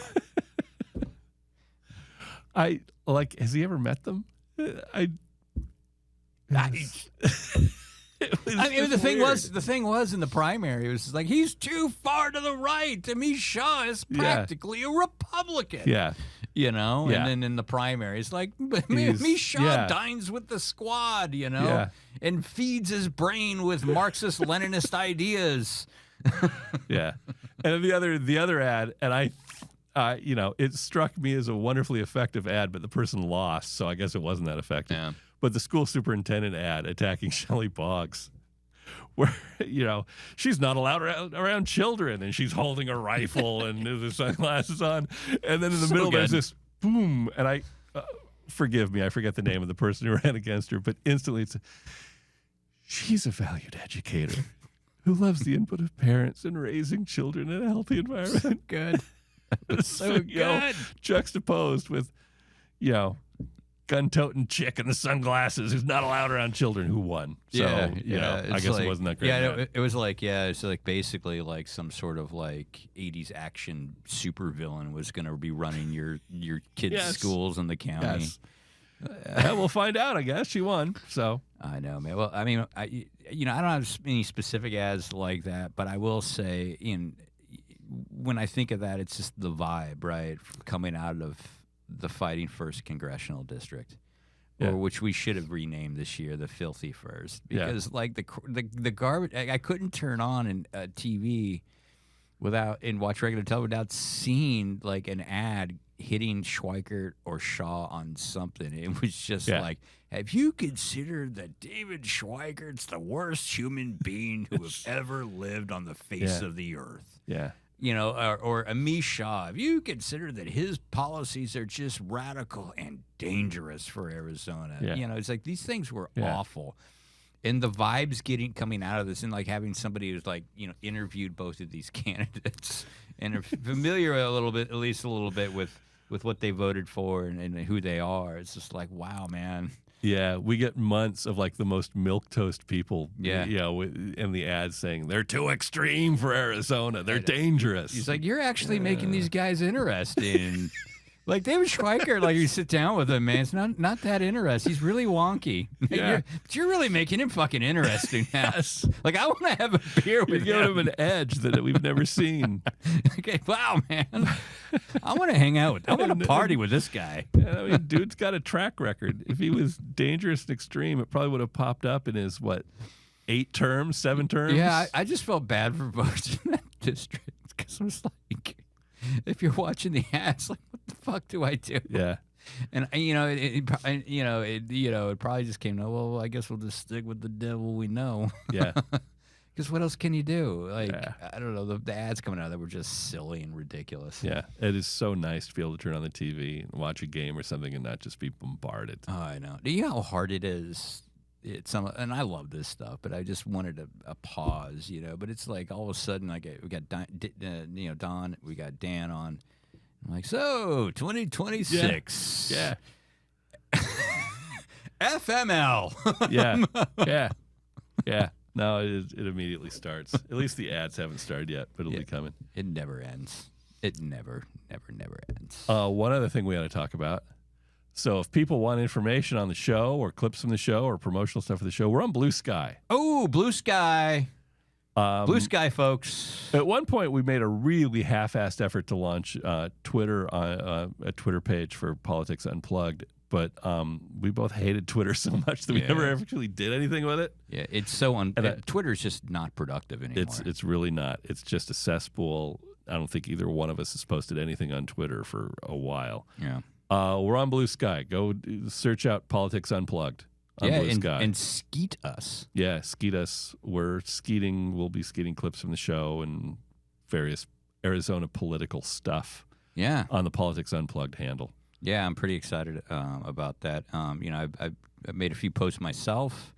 Has he ever met them? The thing was in the primary, it was like, he's too far to the right. Amish Shah is practically a Republican. Yeah. And then in the primary, it's like, Amish Shah dines with the squad, and feeds his brain with Marxist Leninist ideas. Yeah. And the other ad, and it struck me as a wonderfully effective ad, but the person lost, so I guess it wasn't that effective. Yeah. But the school superintendent ad attacking Shelley Boggs, where, she's not allowed around children, and she's holding a rifle and the sunglasses on. And then in the middle, there's this boom. And forgive me, I forget the name of the person who ran against her, but instantly she's a valued educator who loves the input of parents in raising children in a healthy environment. So good. So good. Juxtaposed with, gun-toting chick in the sunglasses who's not allowed around children who won. So, I guess it wasn't that great. Yeah, it was it's like basically like some sort of 80s action supervillain was going to be running your kids' schools in the county. Yes. We'll find out, I guess. She won, so. I know, man. Well, I mean, I don't have any specific ads like that, but I will say when I think of that, it's just the vibe, right, coming out of the Fighting First Congressional District, Yeah. or which we should have renamed this year the Filthy First, Yeah. because like the garbage, I couldn't turn on a TV and watch regular television without seeing like an ad hitting Schweikert or Shaw on something. It was just Yeah. like, have you considered that David Schweikert's the worst human being who have ever lived on the face Yeah. of the earth? Yeah. You know, or Amish Shah, have you considered that his policies are just radical and dangerous for Arizona? Yeah. You know, it's like these things were Yeah. awful. And the vibes coming out of this, and like having somebody who's like, you know, interviewed both of these candidates and are familiar a little bit, at least a little bit with what they voted for and who they are. It's just like, wow, man. Yeah, we get months of like the most milquetoast people, Yeah. you know, in the ads saying they're too extreme for Arizona. They're dangerous. He's like, you're actually making these guys interesting. Like David Schweiker, like you sit down with him, man, it's not that interesting. He's really wonky. Yeah. You're really making him fucking interesting now. Yes. Like I want to have a beer You're with giving him. him an edge that we've never seen. Okay, wow, man. I want to hang out with. I want to party with this guy. I mean, dude's got a track record. If he was dangerous and extreme, it probably would have popped up in his, 7 terms? Yeah, I just felt bad for voting in that district because I was like, if you're watching the ads, like, what the fuck do I do? Yeah. And you know, it probably just came to, well, I guess we'll just stick with the devil we know. Yeah. Because what else can you do? Like, Yeah. I don't know. The ads coming out that were just silly and ridiculous. Yeah. It is so nice to be able to turn on the TV and watch a game or something and not just be bombarded. Oh, I know. Do you know how hard it is? And I love this stuff, but I just wanted a pause, you know. But it's like all of a sudden, like we got Don, we got Dan on. I'm like, so 2026. Yeah. FML. Yeah. Yeah. No, it immediately starts. At least the ads haven't started yet, but it'll be coming. It never ends. It never ends. One other thing we ought to talk about. So if people want information on the show or clips from the show or promotional stuff for the show, we're on Blue Sky. Oh, Blue Sky. Blue Sky, folks. At one point, we made a really half-assed effort to launch Twitter, a Twitter page for Politics Unplugged, but we both hated Twitter so much that we never actually did anything with it. Yeah, it's so Twitter's just not productive anymore. It's really not. It's just a cesspool. I don't think either one of us has posted anything on Twitter for a while. Yeah. We're on Blue Sky. Go search out Politics Unplugged on Blue Sky. And skeet us. Yeah, skeet us. We're skeeting. We'll be skeeting clips from the show and various Arizona political stuff. Yeah. On the Politics Unplugged handle. Yeah, I'm pretty excited about that. You know, I've made a few posts myself,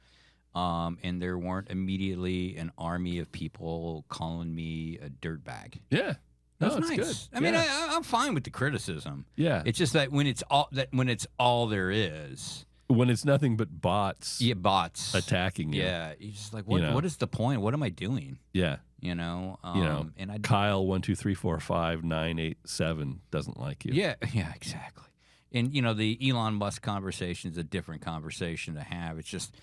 and there weren't immediately an army of people calling me a dirtbag. Yeah. That's No, it's nice. good. I mean, Yeah. I'm fine with the criticism. Yeah. It's just that when it's all there is. When it's nothing but bots. Yeah, bots attacking you. Yeah, you're just like, what? You know. What is the point? What am I doing? Yeah. You know. And I. Kyle 12345 doesn't like you. Yeah. Yeah. Exactly. And you know, the Elon Musk conversation is a different conversation to have. It's just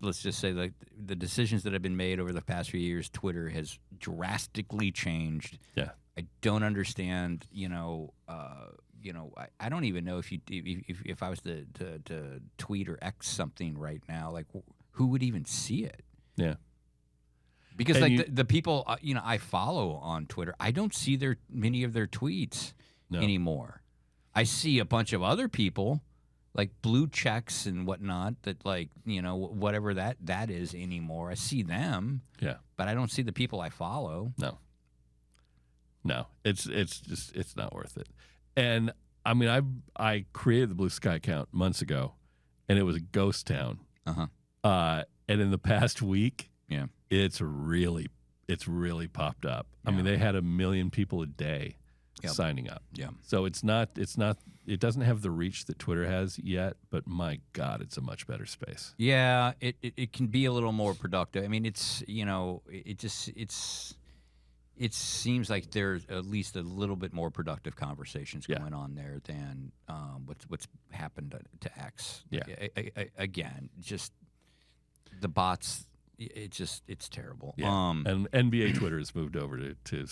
let's just say like the decisions that have been made over the past few years, Twitter has drastically changed. Yeah. I don't understand. I don't even know if I was to tweet or X something right now, like who would even see it? Yeah. Because And like the people I follow on Twitter, I don't see many of their tweets anymore. I see a bunch of other people like blue checks and whatnot that whatever that is anymore. I see them. Yeah. But I don't see the people I follow. No, it's not worth it. And I mean, I created the Blue Sky account months ago, and it was a ghost town. And in the past week, it's really popped up. I mean, they had 1 million people a day signing up. Yeah. So it doesn't have the reach that Twitter has yet, but my God, it's a much better space. Yeah, it can be a little more productive. I mean, it seems like there's at least a little bit more productive conversations going on there than what's happened to X. Yeah. Again, just the bots. It's terrible. Yeah. And NBA Twitter has moved over to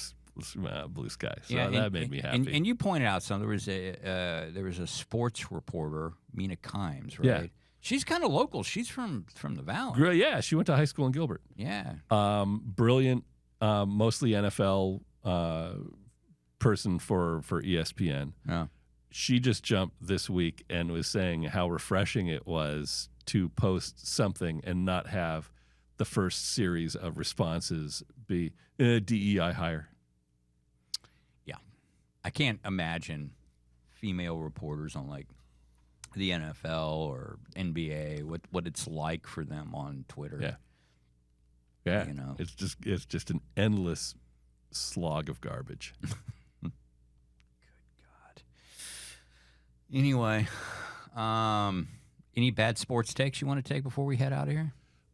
blue sky. So Yeah, that made me happy. And you pointed out something. There was a sports reporter, Mina Kimes, right? Yeah. She's kind of local. She's from the Valley. Yeah, she went to high school in Gilbert. Yeah. Brilliant, mostly NFL person for ESPN. Yeah. She just jumped this week and was saying how refreshing it was to post something and not have the first series of responses be DEI hire. Yeah. I can't imagine female reporters on like the NFL or NBA, what it's like for them on Twitter. Yeah. Yeah. You know. It's just an endless slog of garbage. God. Anyway, any bad sports takes you want to take before we head out of here?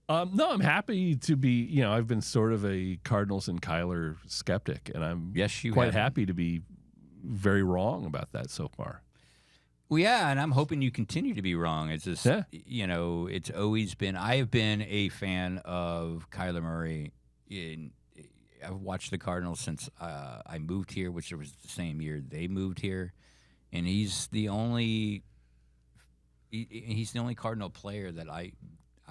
No, I'm happy to be, I've been sort of a Cardinals and Kyler skeptic, and I'm quite happy to be very wrong about that so far. Well, yeah, and I'm hoping you continue to be wrong. It's just, it's always been, I have been a fan of Kyler Murray. I've watched the Cardinals since I moved here, which was the same year they moved here. And he's the only Cardinal player that I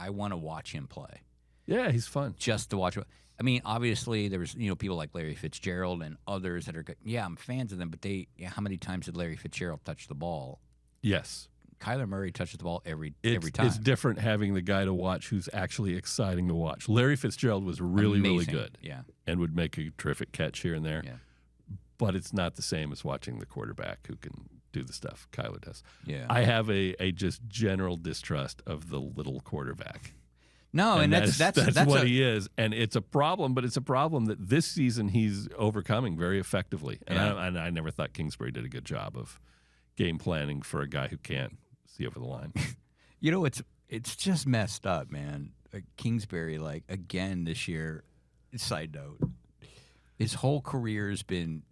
want to watch him play. Yeah, he's fun. Just to watch. I mean, obviously there was people like Larry Fitzgerald and others that are good. Yeah, I'm fans of them, but how many times did Larry Fitzgerald touch the ball? Yes. Kyler Murray touches the ball every time. It's different having the guy to watch who's actually exciting to watch. Larry Fitzgerald was really, really good. Yeah. And would make a terrific catch here and there. Yeah. But it's not the same as watching the quarterback who can do the stuff Kyler does. Yeah. I have a just general distrust of the little quarterback. No, and that's what he is, and it's a problem. But it's a problem that this season he's overcoming very effectively. And I never thought Kingsbury did a good job of game planning for a guy who can't see over the line. It's just messed up, man. Kingsbury, again this year. Side note, his whole career has been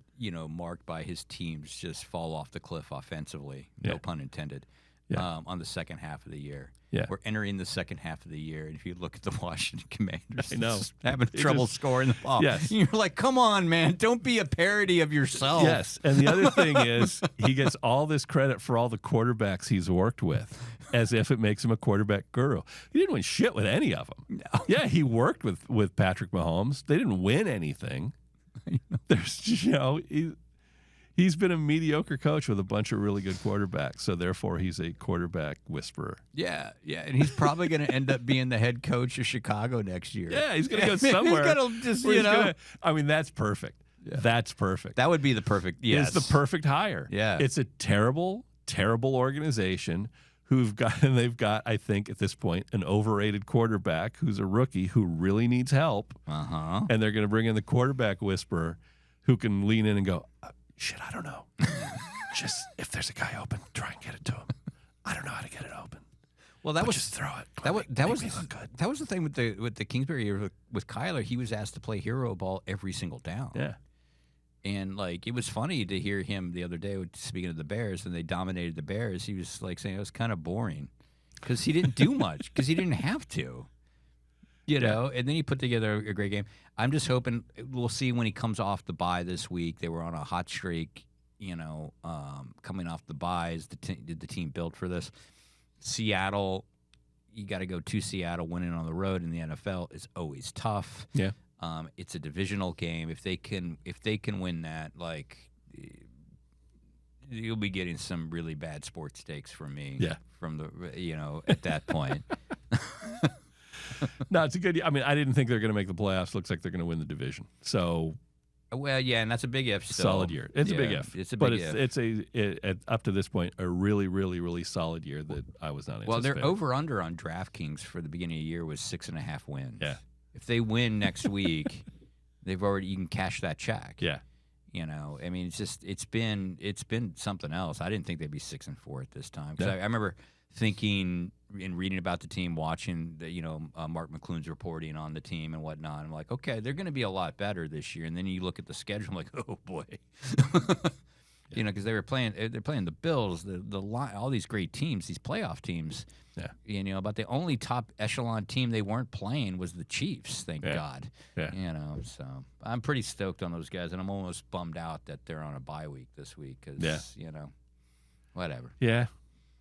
marked by his teams just fall off the cliff offensively. No pun intended. Yeah. On the second half of the year. Yeah. We're entering the second half of the year, and if you look at the Washington Commanders, I know. having trouble scoring the ball. Yes. You're like, come on, man. Don't be a parody of yourself. Yes. And the other thing is he gets all this credit for all the quarterbacks he's worked with as if it makes him a quarterback guru. He didn't win shit with any of them. No. Yeah, he worked with Patrick Mahomes. They didn't win anything. There's, he's been a mediocre coach with a bunch of really good quarterbacks, so therefore he's a quarterback whisperer. Yeah, and he's probably going to end up being the head coach of Chicago next year. Yeah, he's going to go somewhere. He's going to just, I mean, that's perfect. Yeah. That's perfect. That would be the perfect, yes. It's the perfect hire. Yeah. It's a terrible, terrible organization they've got, I think, at this point, an overrated quarterback who's a rookie who really needs help. Uh-huh. And they're going to bring in the quarterback whisperer who can lean in and go, shit, I don't know. Just if there's a guy open, try and get it to him. I don't know how to get it open. Well, just throw it. That was the thing with the Kingsbury year with Kyler. He was asked to play hero ball every single down. Yeah. And it was funny to hear him the other day speaking of the Bears, and they dominated the Bears. He was saying it was kind of boring because he didn't do much because he didn't have to. And then he put together a great game. I'm just hoping we'll see when he comes off the bye this week. They were on a hot streak, coming off the byes. Did the team build for this? Seattle, you got to go to Seattle. Winning on the road in the NFL is always tough. Yeah, it's a divisional game. If they can win that, you'll be getting some really bad sports takes from me. Yeah, from the at that point. No, it's a good. I mean, I didn't think they're going to make the playoffs. Looks like they're going to win the division. So, well, yeah, and that's a big if. Still. Solid year. It's a big if. It's a big if. It's up to this point a really, really, really solid year that I was not anticipating. Well, their over under on DraftKings for the beginning of the year was 6.5 wins. Yeah. If they win next week, you can cash that check. Yeah. I mean, it's been something else. I didn't think they'd be 6-4 at this time because Yeah. I remember thinking and reading about the team, watching Mark McClune's reporting on the team and whatnot. I'm like, okay, they're going to be a lot better this year. And then you look at the schedule, I'm like, oh boy. You know, because they're playing the Bills, all these great teams, these playoff teams. Yeah. You know, but the only top echelon team they weren't playing was the Chiefs. Thank God. Yeah. You know, so I'm pretty stoked on those guys, and I'm almost bummed out that they're on a bye week this week because you know, whatever. Yeah.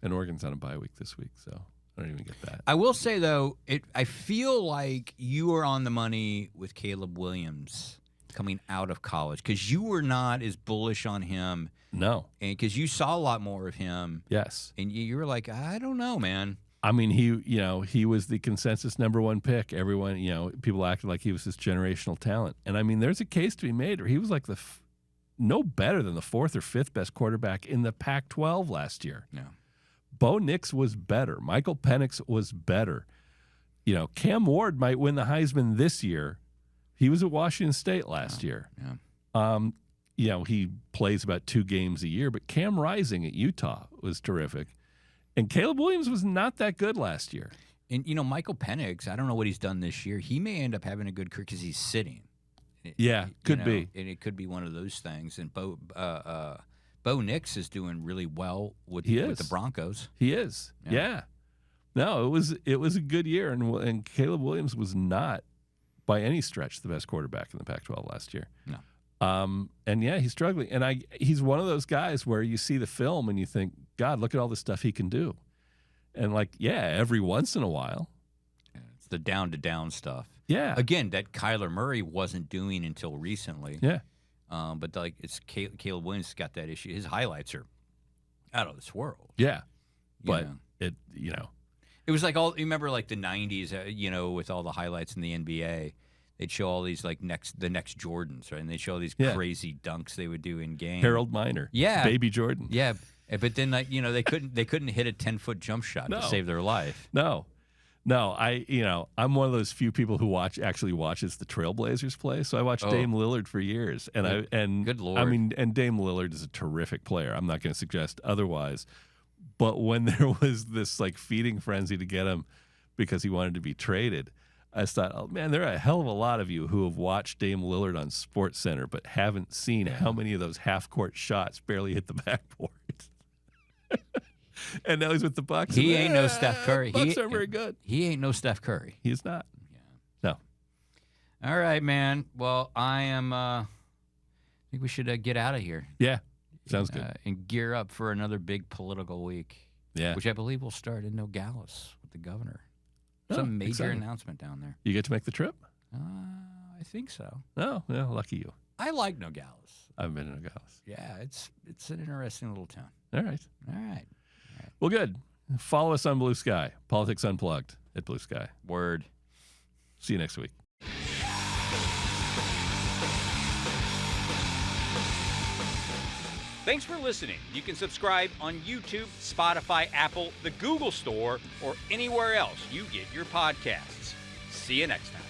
And Oregon's on a bye week this week, so I don't even get that. I will say though, I feel like you are on the money with Caleb Williams coming out of college because you were not as bullish on him. No. And because you saw a lot more of him. Yes. And you were like, I don't know, man. I mean, he was the consensus #1 pick. Everyone, people acted like he was this generational talent. And I mean, there's a case to be made where he was like no better than the 4th or 5th best quarterback in the Pac-12 last year. No. Bo Nix was better. Michael Penix was better. Cam Ward might win the Heisman this year. He was at Washington State last year. Yeah. He plays about 2 games a year, but Cam Rising at Utah was terrific. And Caleb Williams was not that good last year. And, Michael Penix, I don't know what he's done this year. He may end up having a good career because he's sitting. Yeah, could be. And it could be one of those things. And Bo Nix is doing really well with the Broncos. He is. Yeah. No, it was a good year, and Caleb Williams was not by any stretch the best quarterback in the Pac-12 last year. No. And yeah, he's struggling. And he's one of those guys where you see the film and you think, God, look at all the stuff he can do. And every once in a while. Yeah, it's the down-to-down stuff. Yeah. Again, that Kyler Murray wasn't doing until recently. Yeah. But it's Caleb Williams got that issue. His highlights are out of this world. Yeah. But it was like you remember like the 90s, with all the highlights in the NBA. They'd show all these the next Jordans, right? And they'd show all these crazy dunks they would do in game. Harold Miner. Yeah. Baby Jordan. Yeah. But then they couldn't hit a 10-foot jump shot to save their life. No. I'm one of those few people who actually watches the Trailblazers play. So I watched Dame Lillard for years, and good Lord. I mean, and Dame Lillard is a terrific player. I'm not going to suggest otherwise. But when there was this feeding frenzy to get him because he wanted to be traded, I thought, oh man, there are a hell of a lot of you who have watched Dame Lillard on SportsCenter but haven't seen how many of those half-court shots barely hit the backboard. And now he's with the Bucks. He ain't no Steph Curry. Bucks are very good. He ain't no Steph Curry. He's not. Yeah. No. All right, man. Well, I think we should get out of here. Yeah. Sounds good. And gear up for another big political week. Yeah. Which I believe will start in Nogales with the governor. Some major announcement down there. You get to make the trip? I think so. Oh, yeah, lucky you. I like Nogales. I've been to Nogales. Yeah, it's an interesting little town. All right. Well, good. Follow us on Blue Sky. Politics Unplugged at Blue Sky. Word. See you next week. Thanks for listening. You can subscribe on YouTube, Spotify, Apple, the Google Store, or anywhere else you get your podcasts. See you next time.